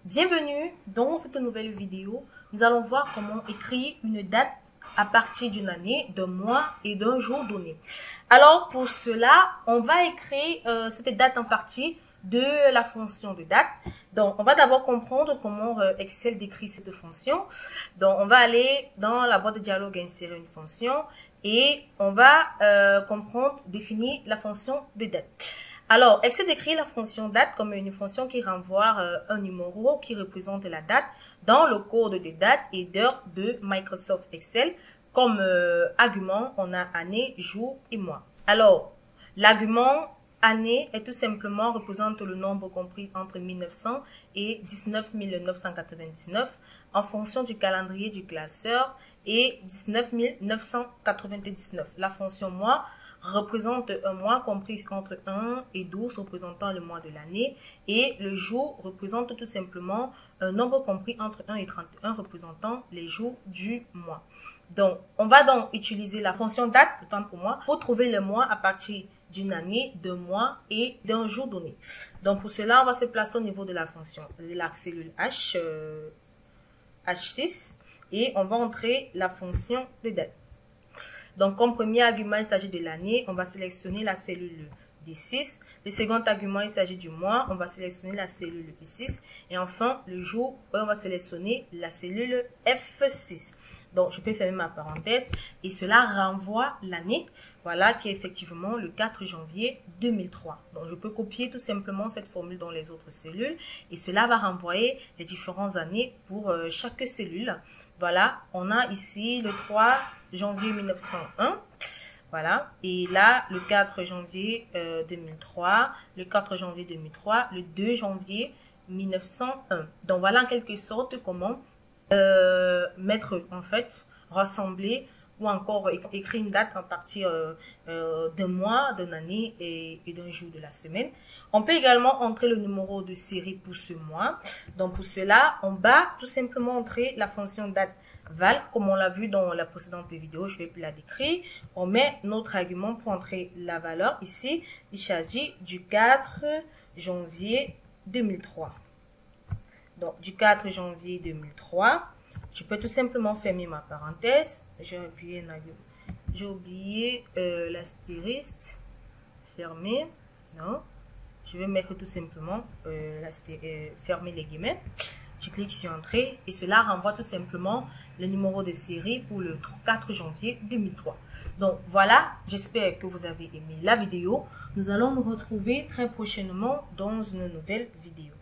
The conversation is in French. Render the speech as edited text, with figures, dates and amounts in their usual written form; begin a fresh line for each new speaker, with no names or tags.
Bienvenue dans cette nouvelle vidéo. Nous allons voir comment écrire une date à partir d'une année, d'un mois et d'un jour donné. Alors pour cela, on va écrire cette date en partie de la fonction de date. Donc on va d'abord comprendre comment Excel décrit cette fonction. Donc on va aller dans la boîte de dialogue, insérer une fonction et on va comprendre, définir la fonction de date. Alors, Excel décrit la fonction date comme une fonction qui renvoie un numéro qui représente la date dans le code de date et d'heure de Microsoft Excel. Comme argument, on a année, jour et mois. Alors, l'argument année est tout simplement représente le nombre compris entre 1900 et 19 999 en fonction du calendrier du classeur et 19 999. La fonction mois représente un mois compris entre 1 et 12 représentant le mois de l'année et le jour représente tout simplement un nombre compris entre 1 et 31 représentant les jours du mois. Donc, on va donc utiliser la fonction date, autant pour moi, pour trouver le mois à partir d'une année, d'un mois et d'un jour donné. Donc, pour cela, on va se placer au niveau de la fonction, de la cellule H6 et on va entrer la fonction de date. Donc, comme premier argument, il s'agit de l'année. On va sélectionner la cellule D6. Le second argument, il s'agit du mois. On va sélectionner la cellule P6. Et enfin, le jour, on va sélectionner la cellule F6. Donc, je peux fermer ma parenthèse. Et cela renvoie l'année. Voilà, qui est effectivement le 4 janvier 2003. Donc, je peux copier tout simplement cette formule dans les autres cellules. Et cela va renvoyer les différentes années pour chaque cellule. Voilà, on a ici le 3 janvier 1901, voilà, et là, le 4 janvier 2003, le 4 janvier 2003, le 2 janvier 1901. Donc, voilà en quelque sorte comment mettre, en fait, rassembler ou encore écrire une date à partir d'un mois, d'une année et d'un jour de la semaine. On peut également entrer le numéro de série pour ce mois. Donc pour cela, on va tout simplement entrer la fonction date val, comme on l'a vu dans la précédente vidéo, je vais plus la décrire. On met notre argument pour entrer la valeur. Ici, il s'agit du 4 janvier 2003. Donc du 4 janvier 2003. Je peux tout simplement fermer ma parenthèse. J'ai oublié l'astérisque. Fermer. Non. Je vais mettre tout simplement fermer les guillemets. Je clique sur Entrée et cela renvoie tout simplement le numéro de série pour le 4 janvier 2003. Donc voilà, j'espère que vous avez aimé la vidéo. Nous allons nous retrouver très prochainement dans une nouvelle vidéo.